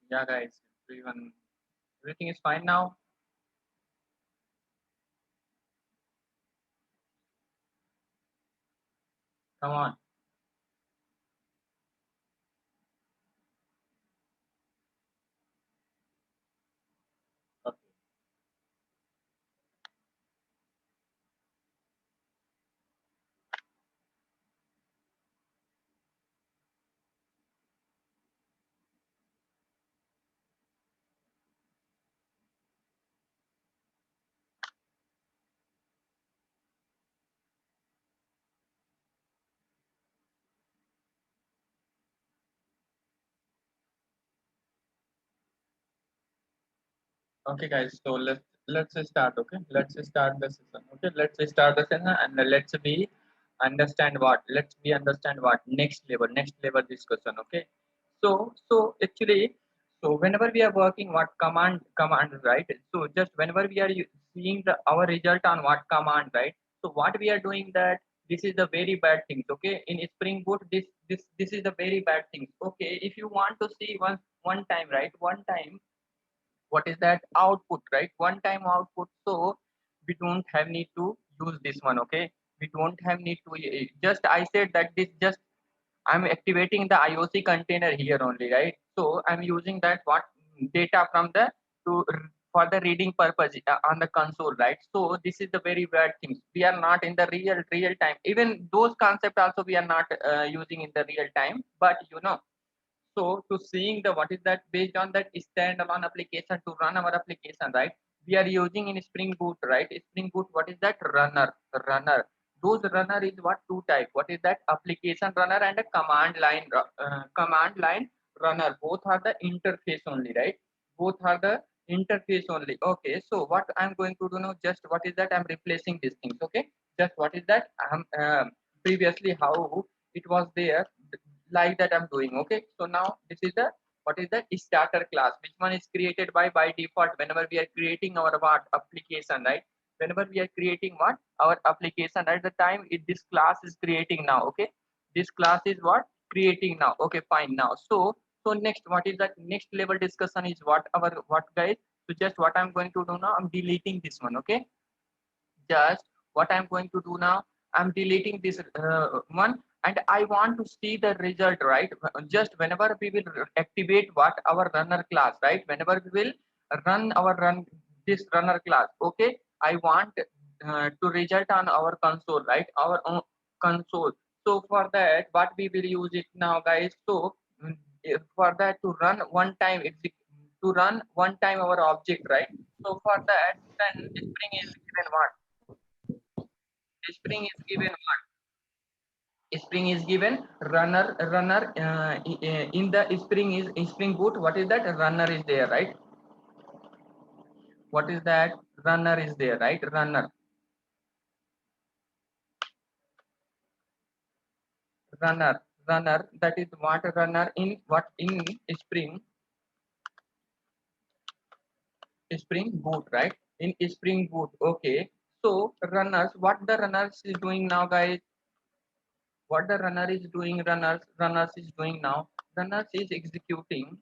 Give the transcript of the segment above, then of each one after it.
Yeah, guys, everything is fine now. Come on. Okay. Okay, guys. So let's start. Okay, let's start the session. Okay, let's start the session and let's be understand what next level discussion. Okay. So actually, so whenever we are working, what command, right? So just whenever we are seeing the our result on what command, right? So what we are doing that this is the very bad things. Okay, in Spring Boot, this is the very bad things. Okay, if you want to see one time, right? One time, what is that output, right? One time output. So we don't have need to use this one. Okay, we don't have need to just I said that this just I'm activating the IOC container here only, right? So I'm using that what data from the to for the reading purpose on the console, right? So this is the very bad thing. We are not in the real time. Even those concepts also we are not using in the real time. But so to seeing the what is that based on that standalone application to run our application, right? We are using in Spring Boot, right? Spring Boot, what is that runner? Those runner is what two type? What is that application runner and a command line runner? Both are the interface only, right? Both are the interface only. Okay, so what I'm going to do now? Just what is that? I'm replacing these things. Okay, just what is that? I'm previously how it was there like that I'm doing. Okay, so now this is the what is the starter class, which one is created by default whenever we are creating our what application, right? Whenever we are creating what our application at the time this class is creating now. Okay, this class is what creating now. Okay, fine. Now so next what is that next level discussion is what guys. So just what I'm going to do now, I'm deleting this one. Okay, just what I'm going to do now, I'm deleting this one, and I want to see the result, right? Just whenever we will activate what our runner class, right? Whenever we will run this runner class. Okay, I want to result on our console, right? Our own console. So for that what we will use it now, guys. So for that to run one time to run one time our object, right? So for that then Spring is given what Spring is given Spring is given runner in the Spring is in Spring Boot. What is that runner is there, right? What is that runner is there, right? Runner, that is what runner in what in Spring Boot, right? In Spring Boot. Okay, so runners, what the runners is doing now, guys? What the runner is doing, runners is doing now, runners is executing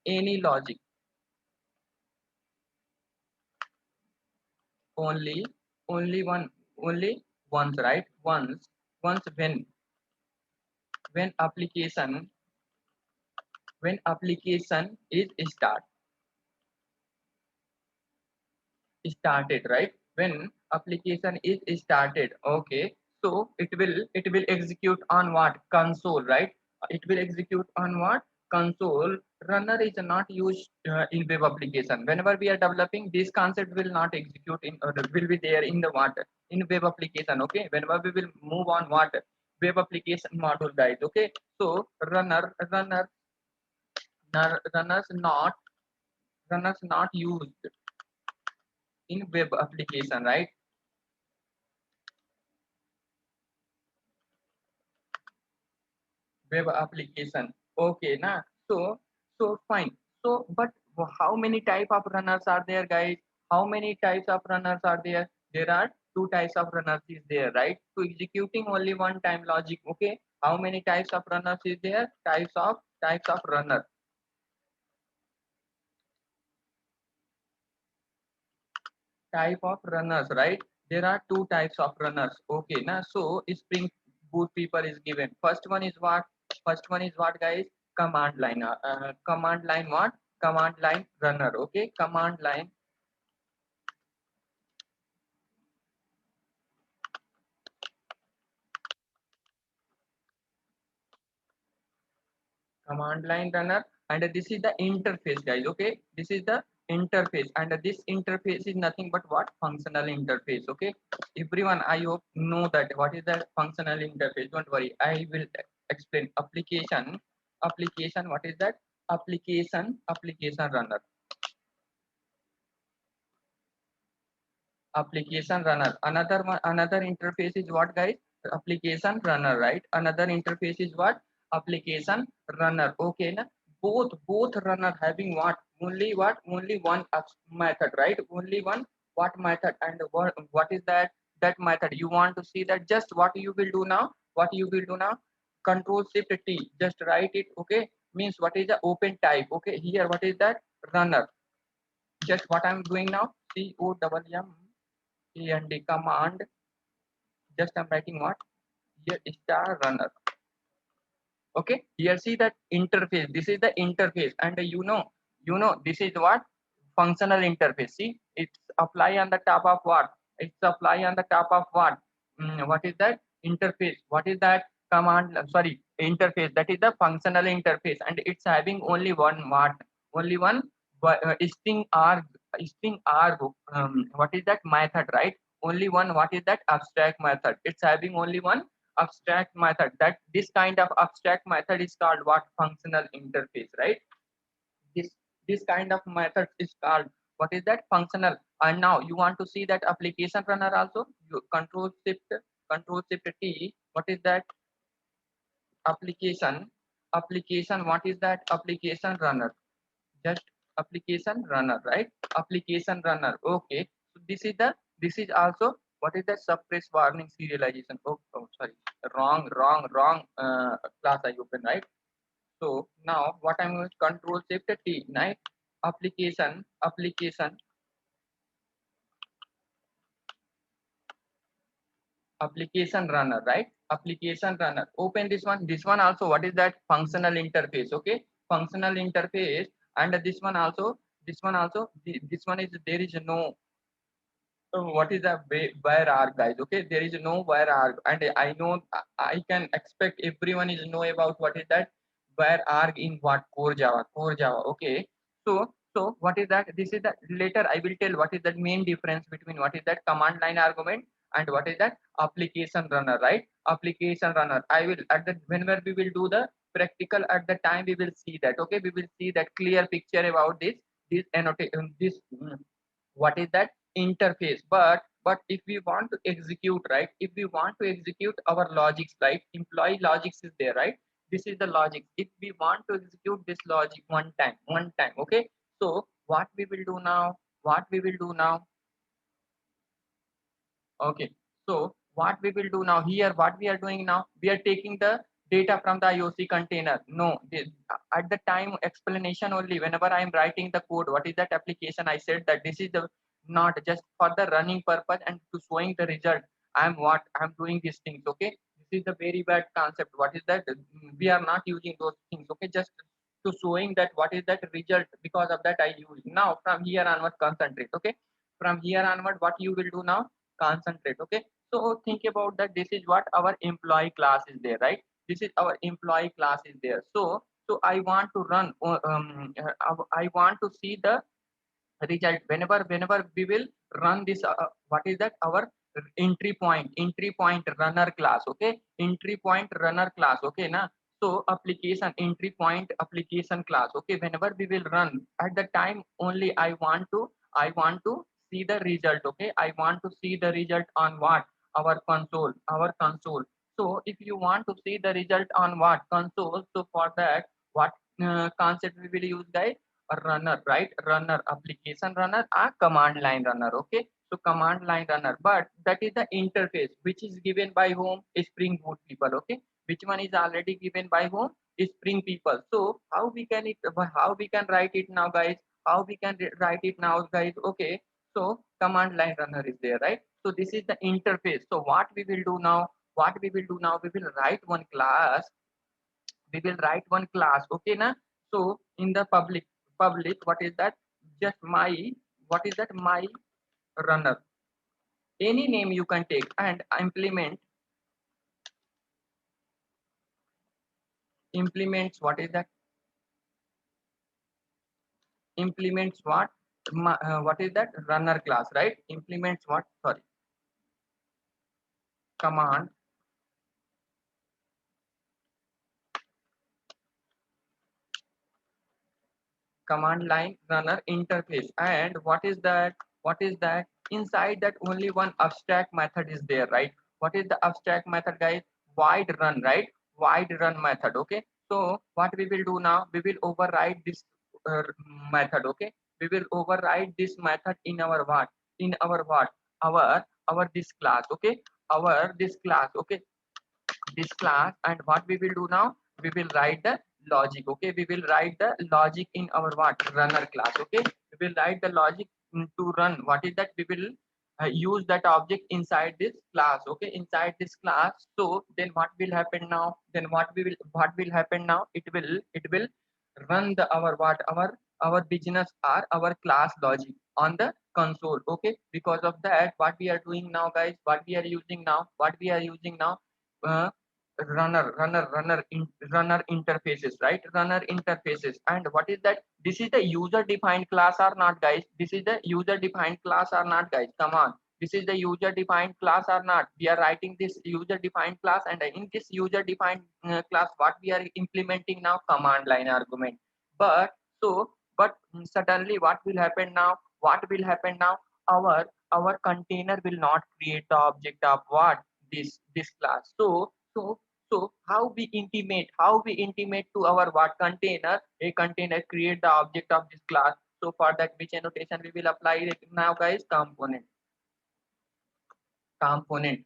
any logic only only one only once, right? Once when application when application is started, right? When application is started. Okay, so it will execute on what console, right? It will execute on what console. Runner is not used in web application. Whenever we are developing, this concept will not execute in or will be there in the what in web application. Okay, whenever we will move on what web application module, guys. Okay, so runners not used in web application, right? Web application. Okay, na. So fine. So but how many type of runners are there, guys? How many types of runners are there? There are two types of runners is there, right? To executing only one time logic. Okay, how many types of runners is there? Types of runner. Type of runners, right? There are two types of runners. Okay, now so Spring Boot people is given. First one is what? First one is what, guys? Command line. Command line what? Command line runner. Okay, command line. Command line runner, and this is the interface, guys. Okay, this is the interface, and this interface is nothing but what? Functional interface. Okay, everyone, I hope know that what is the functional interface. Don't worry, I will explain. Application, what is that? Application runner. Application runner. Another one, another interface is what, guys? Application runner, right? Another interface is what? Application runner. Okay, na? Both runner having what? Only what? Only one method, right? Only one what method, and what is that? That method you want to see that. Just what you will do now? What you will do now? Control Shift T. Just write it. Okay, means what is the open type? Okay, here what is that? Runner. Just what I'm doing now? COMM and command. Just I'm writing what? Here star runner. Okay, here see that interface. This is the interface, and you know this is what? Functional interface. See, it's apply on the top of what? It's apply on the top of what? What is that? Interface. What is that? Command, sorry, interface. That is the functional interface, and it's having only one what? Only one string arg. What is that? Method, right? Only one. What is that? Abstract method. It's having only one abstract method. That this kind of abstract method is called what? Functional interface, right? This kind of method is called what is that? Functional. And now you want to see that application runner also. You control shift T. What is that? Application. What is that? Application runner. Just application runner, right? Application runner. Okay, so this is also what is the suppress warning serialization. Oh, sorry, wrong class I open, right? So now what I'm going to control shift T, right? Application runner, right? Application runner. Open this one also. What is that? Functional interface. Okay, functional interface. And this one also this one is, there is no what is a where arg, guys. Okay, there is no where arg, and I know I can expect everyone is know about what is that where arg in what? Core Java. Okay, so what is that? This is the later I will tell what is the main difference between what is that command line argument and what is that application runner, right? Application runner, I will at the whenever we will do the practical, at the time we will see that. Okay, we will see that clear picture about this annotation, what is that interface. But if we want to execute, right? If we want to execute our logics, right? Employee logics is there, right? This is the logic. If we want to execute this logic one time. Okay, so what we will do now? Okay, so what we will do now? Here what we are doing now, we are taking the data from the IOC container. No, at the time explanation only, whenever I am writing the code, what is that application, I said that this is the not just for the running purpose and to showing the result. I'm doing these things. Okay, this is the very bad concept. What is that? We are not using those things. Okay, just to showing that what is that result, because of that I use. Now from here onward, concentrate. Okay, from here onward, what you will do now? Concentrate. Okay, so think about that. This is what our employee class is there, right? This is our employee class is there. So I want to run I want to see the result whenever we will run this what is that? Our entry point runner class. Okay, entry point runner class. Okay, na? So application entry point application class. Okay, whenever we will run, at the time only I want to see the result. Okay, I want to see the result on what? Our console. So if you want to see the result on what? Console. So for that, what concept we will use, guys? A runner, right? Runner, application runner, a command line runner. Okay, So command line runner, but that is the interface which is given by whom? Spring Boot people. Okay, which one is already given by whom? Spring people. So how we can write it now, guys? How we can write it now, guys? Okay, so command line runner is there, right? So this is the interface. So what we will do now? What we will do now? We will write one class. We will write one class. Okay, na? So in the public, what is that? Just my, what is that? My runner. Any name you can take and implements, what is that? Implements what? What is that? Runner class, right? Implements what? Sorry, command line runner interface. And what is that? What is that? Inside that only one abstract method is there, right? What is the abstract method, guys? Void run, right? Void run method. Okay, so what we will do now? We will override this uh, method. Okay, we will override this method in our what? In our what? Our this class. Okay, our this class. Okay, this class. And what we will do now? We will write the logic. Okay, we will write the logic in our what? Runner class. Okay, we will write the logic to run. What is that? We will use that object inside this class. Okay, inside this class. So then what will happen now? Then what will happen now? It will run the our what? Our business or our class logic on the console. Okay, because of that, what we are doing now, guys? What we are using now? What we are using now? uh, runner interfaces, right? Runner interfaces. And what is that? This is the user defined class or not, guys? This is the user defined class or not, guys? Come on, this is the user defined class or not? We are writing this user defined class, and in this user defined class, what we are implementing now? Command line argument. But so but suddenly what will happen now? What will happen now? Our container will not create the object of what? This class. So how we intimate to our what? Container? A container create the object of this class. So for that, which annotation we will apply it now, guys? Component,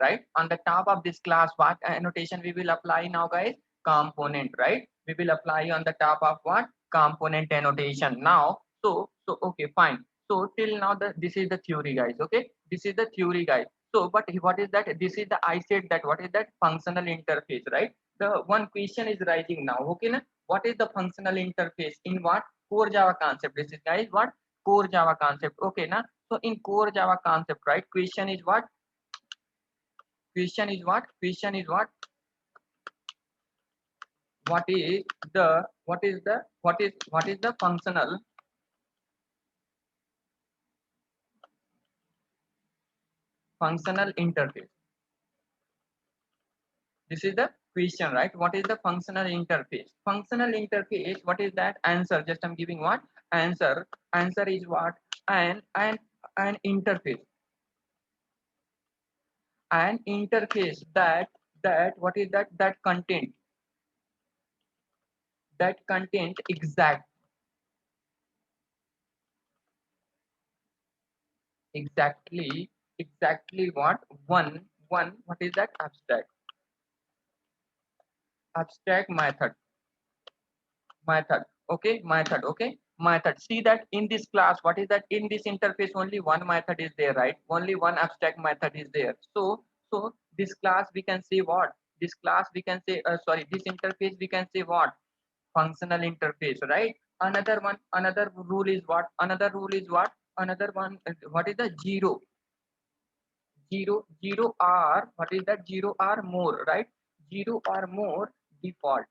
right? On the top of this class, what annotation we will apply now, guys? Component, right? We will apply on the top of what? Component annotation. Now, so okay, fine. So till now, this is the theory, guys. Okay, this is the theory, guys. So but what is that? This is the, I said that, what is that? Functional interface, right? The one question is rising now. Okay, na? What is the functional interface in what? Core Java concept. This is, guys, what? Core Java concept. Okay, na? So in core Java concept, right? Question is what? Question is what? Question is what is the, what is the functional interface? This is the question, right? What is the functional interface? Functional interface, what is that? Answer, just I'm giving what? Answer is what? An interface. An interface that what is that? That content exactly what? One, what is that? Abstract method. Okay, method. See that in this class, what is that? In this interface, only one method is there, right? Only one abstract method is there. So this class we can say what? This class we can say, sorry, this interface we can say what? Functional interface, right? Another rule is what? Another rule is what? Another one, what is the zero or what is that? Zero or more, right? Zero or more default.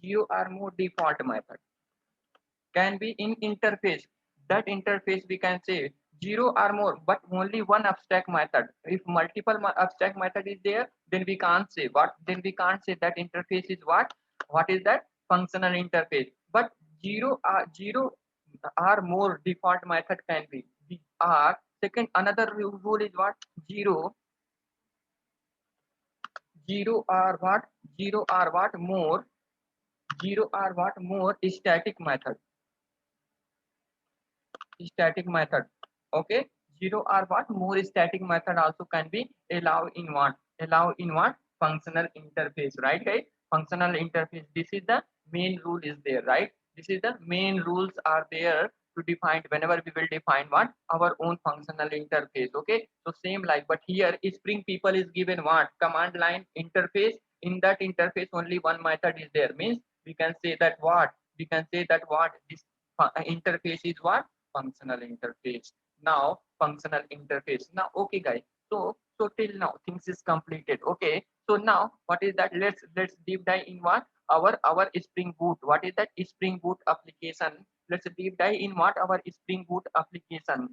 Zero or more default method can be in interface. That interface we can say zero or more, but only one abstract method. If multiple abstract method is there, then we can't say what? Then we can't say that interface is what? What is that? Functional interface. But zero or more default method can be. Or second, another rule is what? Zero or what? Zero or what? More. Zero or what? More static method. Okay, zero or what more static method also can be allow in what functional interface, right guys? Functional interface, this is the main rule is there, right? This is the main rules are there to define whenever we will define what our own functional interface. Okay, so same like, but here Spring people is given what command line interface. In that interface only one method is there, means we can say that what this interface is what functional interface. Now functional interface. Now okay guys, so till now things is completed. Okay, so now what is that? Let's deep dive in what our Spring Boot. What is that Spring Boot application? Let's deep dive in what our Spring Boot application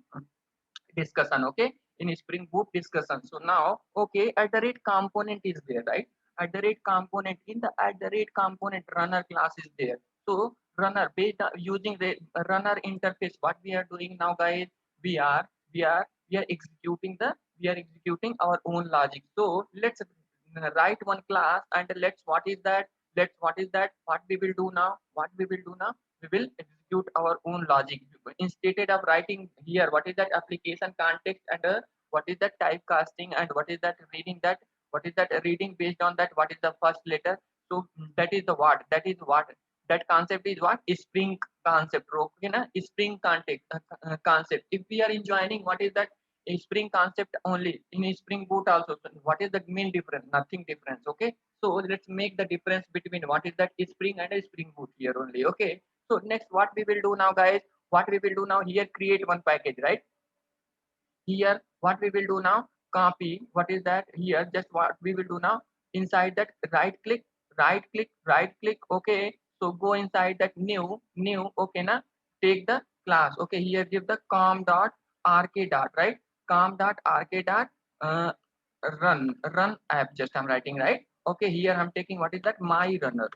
discussion. Okay, in Spring Boot discussion. So now okay, at the rate component is there, right? At the rate component, in the at the rate component runner class is there. So runner based on using the runner interface, what we are doing now guys, we are we are executing our own logic. So let's write one class, and let's what is that what we will do now, we will execute our own logic. Instead of writing here what is that application context, and what is that typecasting, and what is that reading based on that what is the first letter. So that is what that concept is, what Spring concept. Okay na, Spring context concept. If we are enjoining what is that a Spring concept only in a Spring Boot also, so what is the main difference? Nothing difference. Okay, so let's make the difference between what is that Spring and a Spring Boot here only. Okay, so next what we will do now guys, what we will do now here, create one package, right? Here what we will do now, copy what is that here, just what we will do now, inside that right click. Okay, so go inside that new. Okay na, take the class. Okay, here give the com dot rk dot, right? Com dot rk dot uh, run app, just I'm writing, right? Okay, here I'm taking what is that my runner.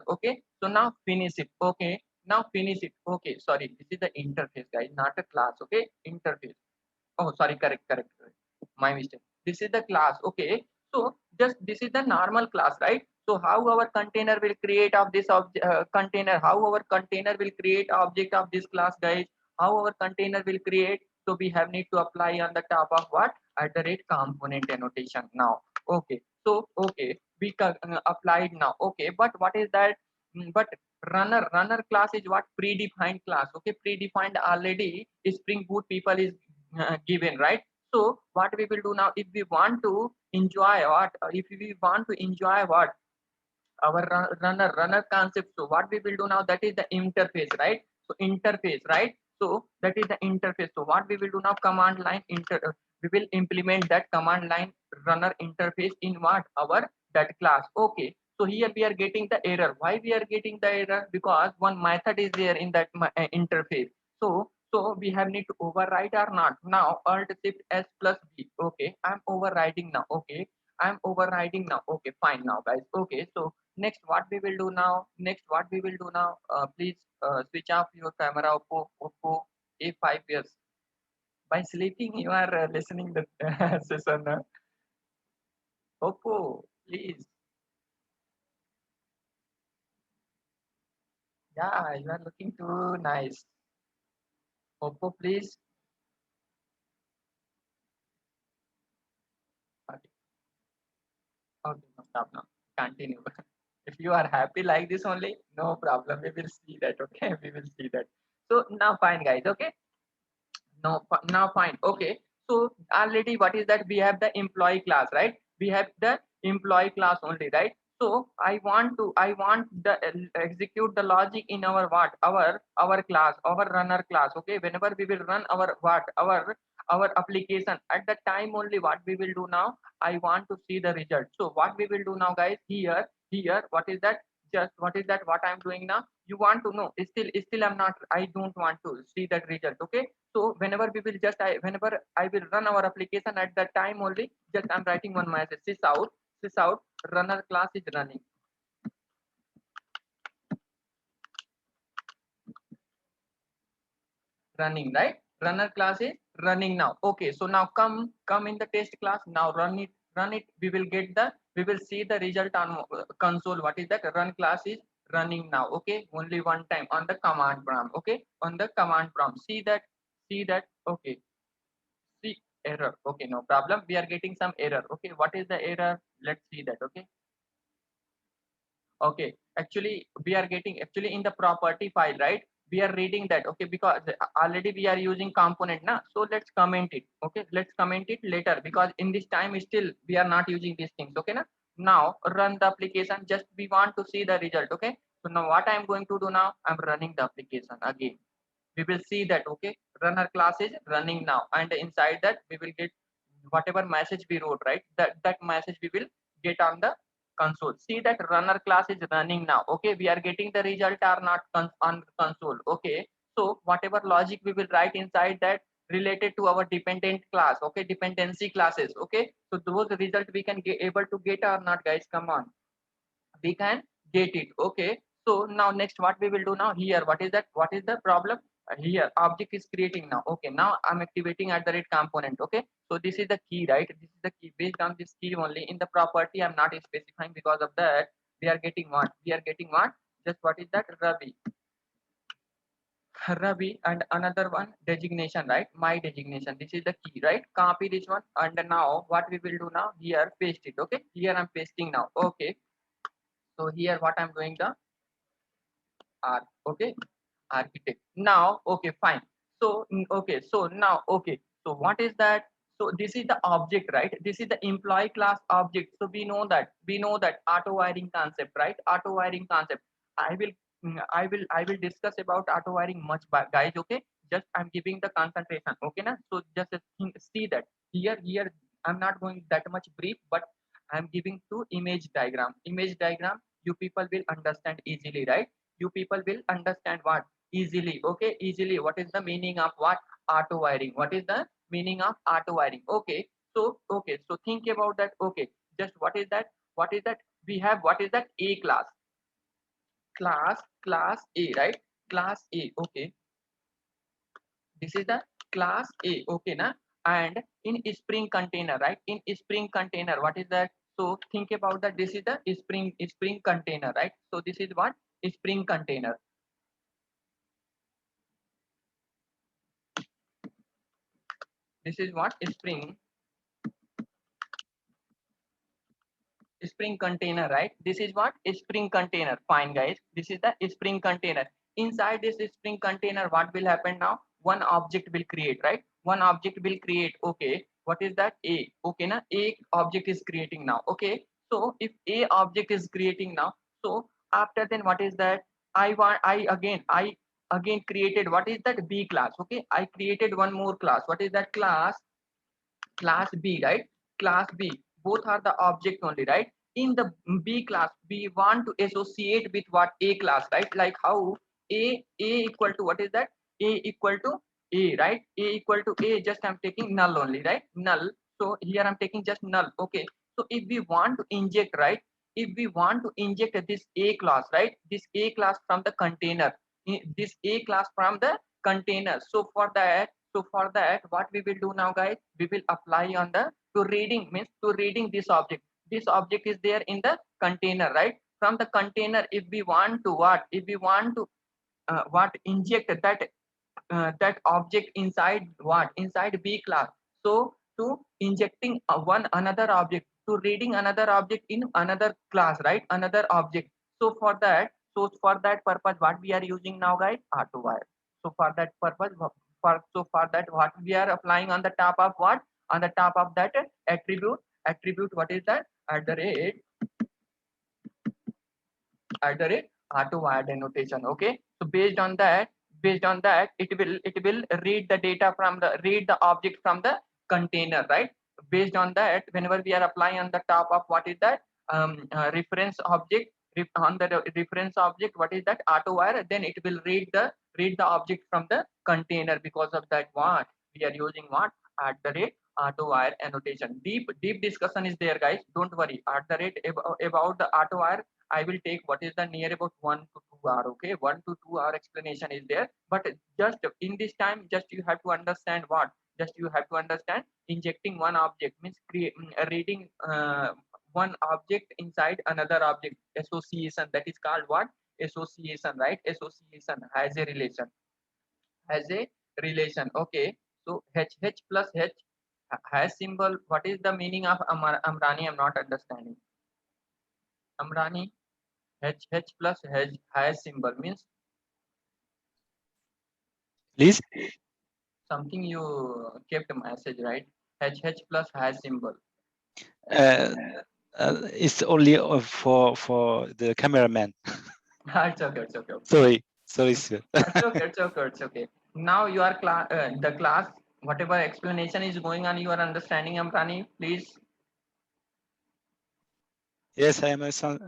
Okay, so now finish it. Okay, now finish it. Okay, sorry, this is the interface guys, not a class. Okay, interface. Oh sorry, correct, my mistake. This is the class. Okay, so just this is the normal class, right? So how our container will create of this container, how our container will create object of this class guys, how our container will create. So we have need to apply on the top of what, at the rate component annotation now. Okay, so okay, we applied now. Okay, but what is that? But runner class is what predefined class. Okay, predefined already Spring Boot people is given, right? So what we will do now, if we want to enjoy what, if we want to enjoy what our runner concept, so what we will do now, that is the interface, right? So interface, right? So that is the interface. So what we will do now, command line we will implement that command line runner interface in what, our that class. Okay, so here we are getting the error. Why we are getting the error? Because one method is there in that interface. So we have need to override or not. Now alt shift s plus b. Okay, I'm overriding now. Okay, I'm overriding now. Okay, fine now guys. Okay, so next what we will do now, please switch off your camera, Oppo A5s. By sleeping you are listening the session. Oppo, please. Yeah, you are looking too nice. Oppo, please. Okay, okay, no problem. Continue. If you are happy like this only, no problem. We will see that. Okay, we will see that. So now fine, guys. Okay, now fine. Okay, so already what is that, we have the employee class, right? We have the employee class only, right? So I want the execute the logic in our what, our class, our runner class. Okay, whenever we will run our what, our application, at that time only what we will do now, I want to see the result. So what we will do now guys, here what is that, just what is that, what I'm doing now, you want to know, still I'm not, I don't want to see that result. Okay, so whenever we will just whenever I will run our application, at that time only, just I'm writing one message, sys out runner class is running, right? Runner class is running now. Okay, so now come in the test class. Now run it. We will see the result on console. What is that? Run class is running now. Okay, only one time on the command prompt. Okay, on the command prompt. see that. Okay, see error. Okay, no problem, we are getting some error. Okay, what is the error? Let's see that. Okay, okay, actually we are getting, actually in the property file, right, we are reading that. Okay, because already we are using component now, so let's comment it. Okay, let's comment it later, because in this time still we are not using these things. Okay, now run the application, just we want to see the result. Okay, so now what I am going to do, now I'm running the application again. We will see that. Okay, runner class is running now, and inside that we will get whatever message we wrote, right, that message we will get on the console. See that runner class is running now. Okay, we are getting the result or not on console. Okay, so whatever logic we will write inside that related to our dependent class. Okay, dependency classes. Okay, so those result we can get able to get or not, guys, come on, we can get it. Okay, so now next what we will do now, here what is that, what is the problem? Here object is creating now. Okay, now I'm activating at the rate component. Okay, so this is the key, right, this is the key. Based on this key only, in the property I'm not specifying, because of that we are getting what, we are getting what, just what is that, Ravi, and another one designation, right, my designation, this is the key, right, copy this one, and now what we will do now, here paste it. Okay, here I'm pasting now. Okay, so here what I'm doing, the okay, architect. Now okay, fine. So okay, so now okay, so what is that? So this is the object, right, this is the employee class object. So we know that auto wiring concept, right, auto wiring concept. I will I will discuss about auto wiring much, guys. Okay, just I'm giving the concentration. Okay, na, so just see that here I'm not going that much brief, but I'm giving two image diagram. You people will understand easily, right, you people will understand what, easily. Okay, easily, what is the meaning of what, auto wiring, what is the meaning of auto wiring? Okay, so okay, so think about that. Okay, just what is that, what is that, we have what is that, a class a, right, class a. Okay, this is the class a. Okay, na, and in spring container, right, in spring container, what is that? So think about that, this is the spring container, right, so this is what, spring container. This is what, spring container, right, this is what, spring container. Fine, guys, this is the spring container. Inside this spring container, what will happen now, one object will create, right, one object will create. Okay, what is that, a. Okay, na, a object is creating now. Okay, so if a object is creating now, so after then what is that, I again created what is that, b class. Okay, I created one more class. What is that class b, right, class b, both are the object only, right. In the b class we want to associate with what, a class, right, like how a equal to what is that, a equal to a, right, a equal to a, just I'm taking null only, right, null. So here I'm taking just null. Okay, so if we want to inject, right, if we want to inject this a class, right, this a class from the container, this a class from the container, so for that, what we will do now, guys, we will apply on the, to reading, means to reading this object. This object is there in the container, right? From the container, if we want to what? If we want to what, inject that object inside what? Inside B class. So to injecting one another object, to reading another object in another class, right? Another object. So for that purpose, what we are using now, guys, R2 wire. So for that purpose, for that, what we are applying on the top of what? On the top of that attribute, what is that? At the rate R2 wire denotation. Okay, so based on that it will read the data from the, read the object from the container, right? Based on that, whenever we are applying on the top of what is that, reference object, on the reference object, what is that, auto wire, then it will read the object from the container. Because of that, what we are using, what, at the rate auto wire annotation. Deep discussion is there, guys, don't worry. At the rate about the auto wire, I will take what is the near about 1 to 2 hour. Okay, 1 to 2 hour explanation is there. But just in this time, just you have to understand what. Just you have to understand, injecting one object means reading one object inside another object. Association, that is called what? Association, right? Association has a relation. Has a relation. Okay, so H plus H has symbol. What is the meaning of Amrani? I'm not understanding. Amrani, H plus H has symbol means Please. something you kept a message, right? H plus has symbol. Uh, it's only for the cameraman. It's okay, it's okay, okay. Sorry, sir. It's okay, it's okay, it's okay. Now you are the class, whatever explanation is going on, you are understanding, Amrani, please. Yes, I am a son.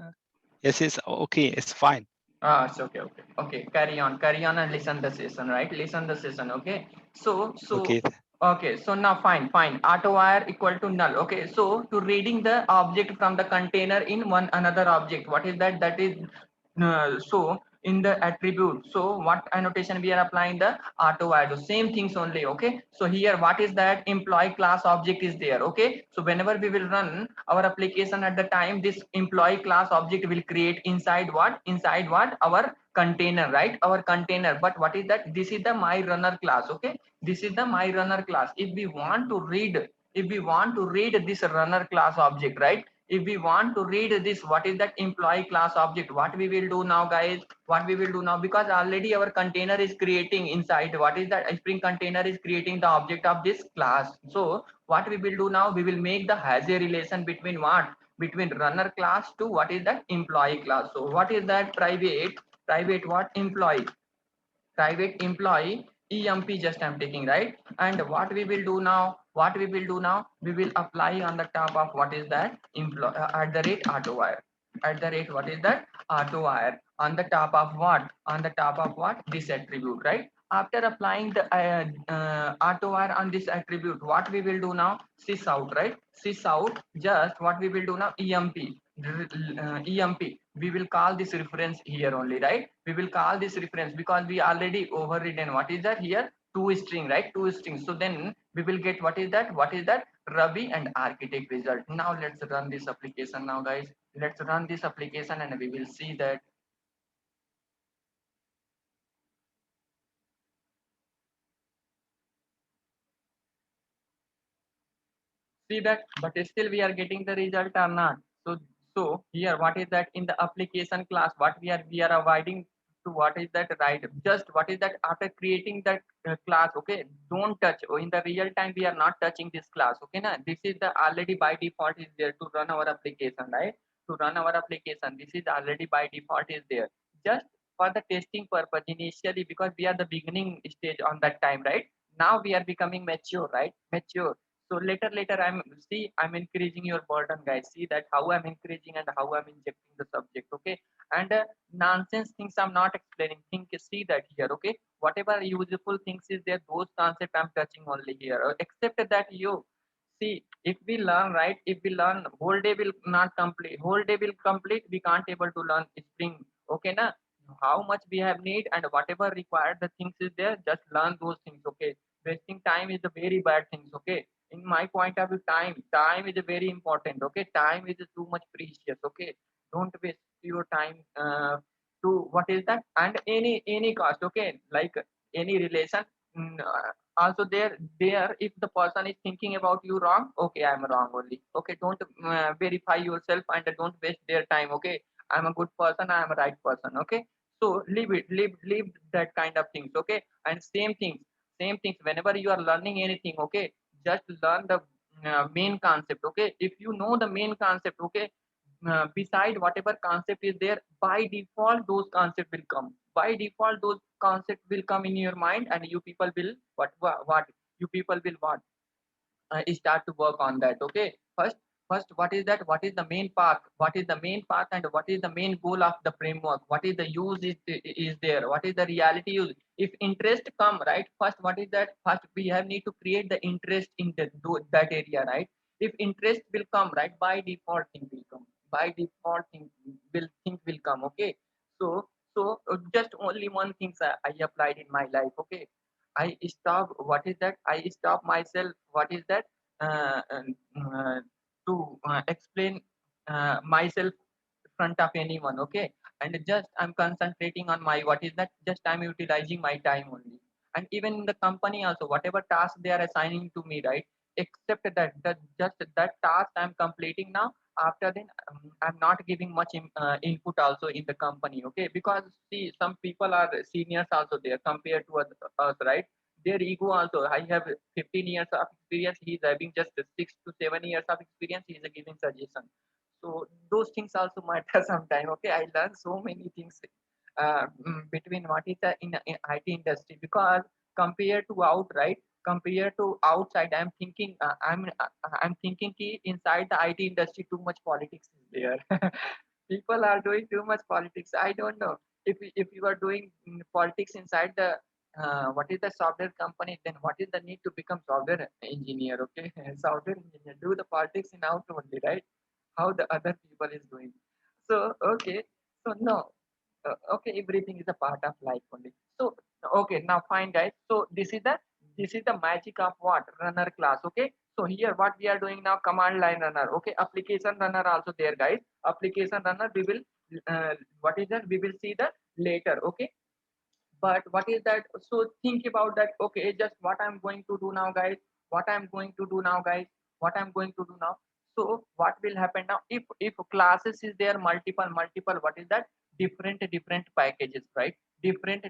Yes, it's okay. It's fine. Ah, it's okay, okay, okay. Carry on, and listen the session, right? Listen the session, okay? So, Okay. okay. So now, fine. Auto wire equal to null. Okay. So to reading the object from the container in one another object, what is that? That is so in the attribute. So what annotation we are applying? The auto wire. The same things only. Okay. So here, what is that? Employee class object is there. Okay. So whenever we will run our application at the time, this employee class object will create inside what? Inside what? Our container, right? Our container. But what is that? This is the my runner class. Okay. This is the my runner class. If we want to read this runner class object, right? If we want to read this, what is that employee class object? What we will do now, guys? What we will do now, because already our container is creating inside, what is that? A Spring container is creating the object of this class. So what we will do now, we will make the has a relation between what? Between runner class to what is that? Employee class. So what is that? Private what? Employee. Private employee emp just I'm taking, right? And what we will do now, we will apply on the top of what is that? Employee at the rate auto wire, at the rate what is that? Auto wire, on the top of what? On the top of what? This attribute, right? After applying the auto wire on this attribute, what we will do now? Sys out, right? Sys out, just what we will do now? Emp, emp, we will call this reference here only, right? We will call this reference because we already overridden what is that here? Two string, right? Two strings. So then we will get what is that? What is that? Ruby and architect result. Now let's run this application now, guys. Let's run this application and we will see that. See that, but still we are getting the result or not? So here what is that? In the application class, what we are avoiding to what is that? Right, just what is that? After creating that class, okay, don't touch. Oh, in the real time we are not touching this class, okay na? This is the already by default is there to run our application, right? To run our application, this is already by default is there, just for the testing purpose initially, because we are the beginning stage on that time, right? Now we are becoming mature, right? Mature. So later I'm increasing your burden, guys. See that how I'm increasing and how I'm injecting the subject, okay? And nonsense things I'm not explaining. Think, see that here, okay? Whatever useful things is there, those concepts I'm touching only here. Except that you see, if we learn, right? If we learn, whole day will not complete. Whole day will complete. We can't able to learn Spring, okay, na? How much we have need and whatever required the things is there, just learn those things, okay? Wasting time is a very bad things, okay? In my point of view, time is very important, okay? Time is too much precious, okay? Don't waste your time to what is that? And any cost, okay? Like any relation, also there if the person is thinking about you wrong, okay, I'm wrong only, okay? Don't verify yourself and don't waste their time, okay? I'm a good person, I'm a right person, okay? So leave that kind of things, okay? And same things whenever you are learning anything, okay, just learn the main concept, okay? If you know the main concept, okay, beside whatever concept is there, by default those concept will come, by default those concept will come in your mind, and you people will what you people will what start to work on that, okay? First what is that? What is the main path? What is the main path and what is the main goal of the framework? What is the use is there? What is the reality use? If interest come, right? First what is that? First we have need to create the interest in that area, right? If interest will come, right, by default thing will come, by default thing will come, okay? So just only one thing I applied in my life, okay? I stop. What is that? I stop myself. What is that? And, to explain myself front of anyone. Okay, and just I'm concentrating on my what is that? Just I'm utilizing my time only. And even in the company also, whatever task they are assigning to me, right? Except that just that task I'm completing now. After then, I'm not giving much input also in the company, okay? Because see, some people are seniors also there compared to us, right? Their ego also. I have 15 years of experience. He's having just 6 to 7 years of experience. He's giving suggestion. So those things also matter sometime. Okay, I learned so many things between what is the in IT industry, because compared to outright, compared to outside, I'm thinking ki inside the IT industry too much politics is there. People are doing too much politics. I don't know if you are doing politics inside the what is the software company, then what is the need to become software engineer? Okay, software engineer do the politics in out only, right? How the other people is doing. So okay, so no, okay, everything is a part of life only. So okay, now fine guys, so this is the magic of what runner class. Okay, so here what we are doing now, command line runner. Okay, application runner also there guys. Application runner we will what is that, we will see that later. Okay, but what is that, so think about that. Okay, just what I'm going to do now guys, what I'm going to do now guys, what I'm going to do now. So what will happen now, if classes is there, multiple, what is that, different packages, right? Different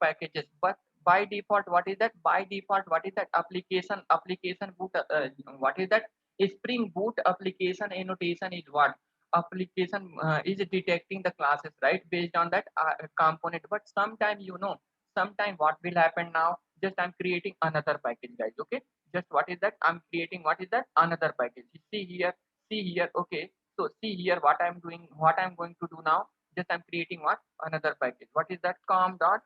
packages. But by default, what is that, by default, what is that, application boot, what is that, spring boot application annotation is what, application is detecting the classes, right, based on that component. But sometime, sometime what will happen now, just I'm creating another package guys. Okay, just what is that, I'm creating what is that, another package. See here, okay. So see here what I'm doing, what I'm going to do now, just I'm creating what, another package. What is that, com dot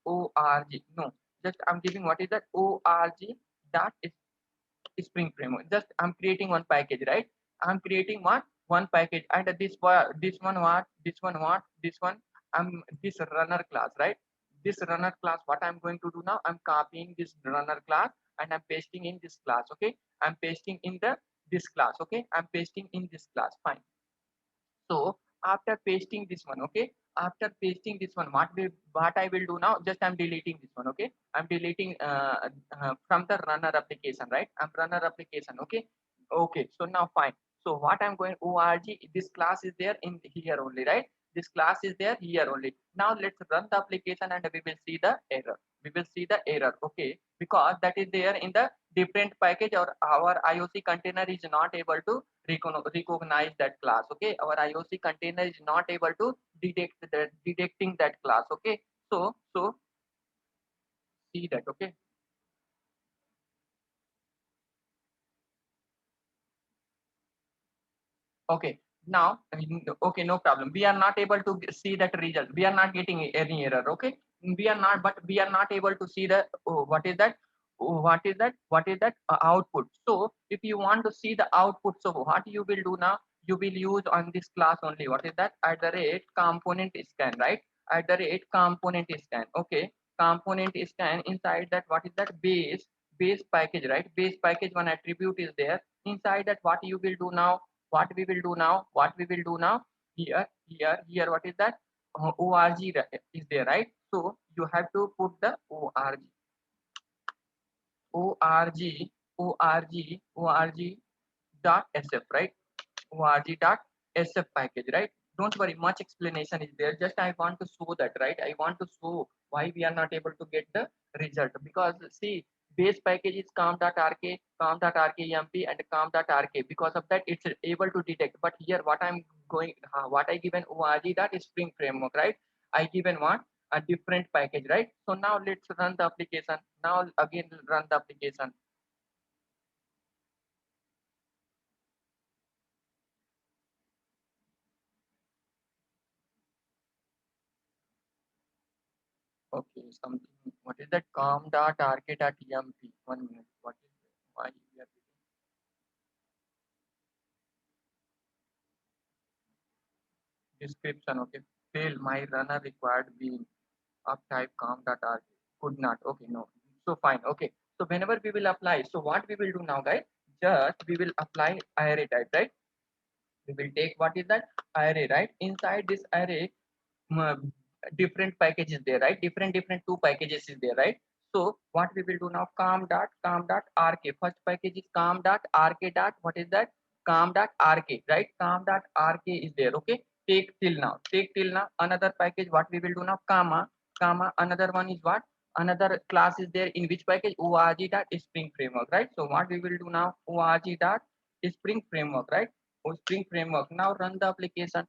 org, no, just I'm giving what is that, org dot spring framework. Just I'm creating one package, right? I'm creating one package, and this one what, this one this runner class, right? This runner class, what I'm going to do now, I'm copying this runner class and I'm pasting in this class. Okay, I'm pasting in the this class. Okay, I'm pasting in this class. Fine. So after pasting this one, okay, after pasting this one, what I will do now, just I'm deleting this one. Okay, I'm deleting from the runner application, right? I'm runner application. Okay, okay. So now fine. So what I'm going, org, this class is there in here only, right? This class is there here only. Now let's run the application and we will see the error. We will see the error. Okay, because that is there in the different package, or our IOC container is not able to recognize that class. Okay, our IOC container is not able to detecting that class. Okay, so see that. Okay, okay. Now okay, no problem, we are not able to see that result, we are not getting any error. Okay, we are not, but we are not able to see the what is that, output. So if you want to see the output, so what you will do now, you will use on this class only, what is that, at the rate component scan, right? At the rate component scan. Okay, component scan, inside that, what is that, base package, right? Base package, one attribute is there. Inside that, what you will do now, what we will do now, here, what is that, org is there, right? So you have to put the org org dot sf, right? org dot sf package, right? Don't worry, much explanation is there, just I want to show that, right? I want to show why we are not able to get the result, because see, base package is com.rk, com.rkemp and com.rk. Because of that, it's able to detect. But here what I'm going, what I given, org dot spring framework, right? I given what, a different package, right? So now let's run the application. Now again run the application. Okay, something. What is that? Com.rk.emp. 1 minute. What is it? Why we are getting description? Okay. Fail. My runner required being of type com.rk. Could not. Okay, no. So fine. Okay. So whenever we will apply, so what we will do now, guys? Just we will apply array type, right? We will take what is that, array, right? Inside this array, different packages there, right? Different two packages is there, right? So what we will do now, calm.rk. First package is calm.rk dot, what is that? Calm.rk, right? Calm.rk is there, okay? Take till now, another package. What we will do now, comma, another one is what? Another class is there in which package? Org.spring framework, right? So what we will do now, org.spring framework, right? Spring framework. Now run the application.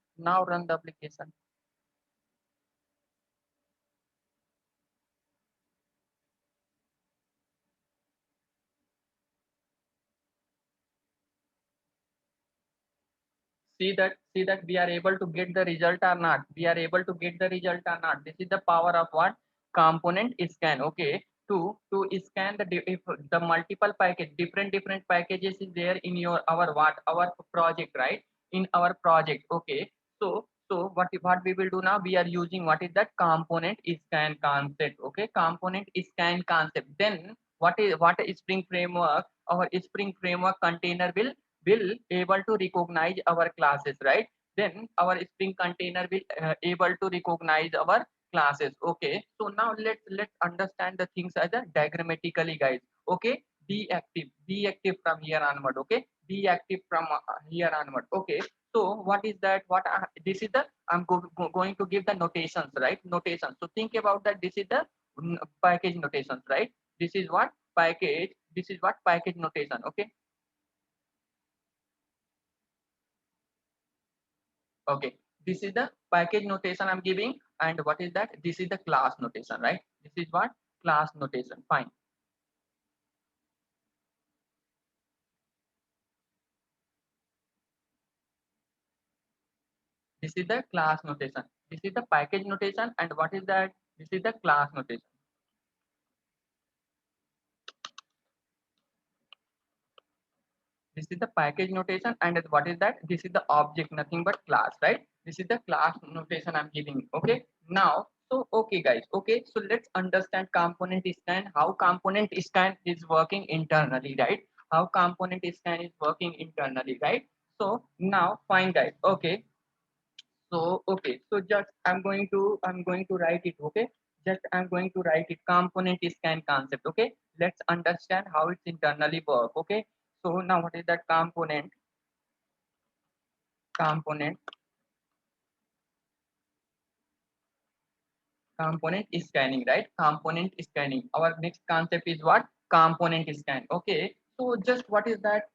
See that we are able to get the result or not. This is the power of what? Component scan. Okay, to scan if the multiple package, different packages is there in your our project, right? In our project. Okay, so what we will do now, we are using what is that? Component scan concept. Okay, component scan concept. Then what is spring framework? Our spring framework container will able to recognize our classes, right? Then our spring container will able to recognize our classes. Okay, so now let's understand the things as a diagrammatically, guys. Okay, be active from here onward. Okay, be active from here onward. Okay, so what is that? This is the, going to give the notations, right? Notations. So think about that. This is the package notations, right? This is what? Package notation. Okay, okay, this is the package notation I'm giving. And what is that? This is the class notation, right? This is what? Class notation. Fine. This is the class notation. This is the package notation. And what is that? This is the class notation. This is the package notation. And what is that? This is the object, nothing but class, right? This is the class notation I'm giving. Okay, now, so okay guys, okay, so let's understand component scan, how component scan is working internally, right? How component scan is working internally, right? So now fine guys. Okay, so okay, so just I'm going to write it. Okay, just I'm going to write it, component scan concept. Okay, let's understand how it's internally work. Okay, so now what is that? Component component scanning, right? Component scanning. Our next concept is what? Component scan. Okay, so just what is that?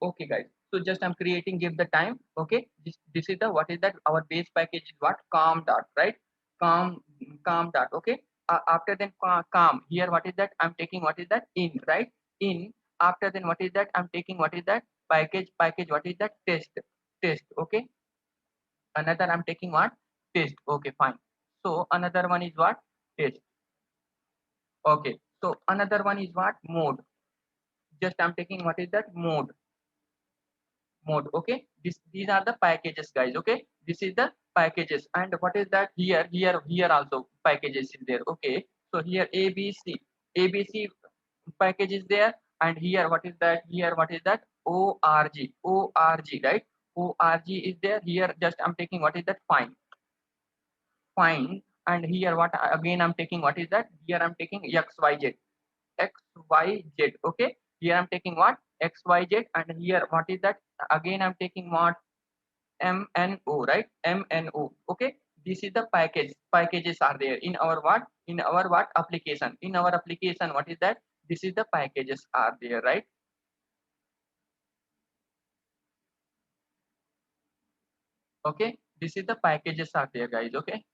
Okay guys, so just I'm creating, give the time. Okay, this is the, what is that? Our base package is what? Com dot, right? Com com dot. Okay, after then com, here what is that? I'm taking, what is that? In, right? In, after then what is that? I'm taking, what is that? Package, what is that? Test. Okay, another I'm taking what? Test. Okay, fine. So another one is what? Test. Okay, so another one is what? Mode. Just I'm taking, what is that? Mode. Okay, these are the packages, guys. Okay, this is the packages. And what is that? Here also packages is there. Okay, so here abc package is there. And here what is that? Here what is that? Org, right? Org is there. Here just I'm taking, what is that? Fine. And here what again I'm taking, what is that? Here I'm taking xyz. Okay, here I'm taking what? Xyz. And here what is that? Again I'm taking what? Mno, right? Mno. Okay, this is the packages are there in our what? In our what? Application. In our application, what is that? This is the packages are there, right? Okay, this is the packages are there, guys. Okay,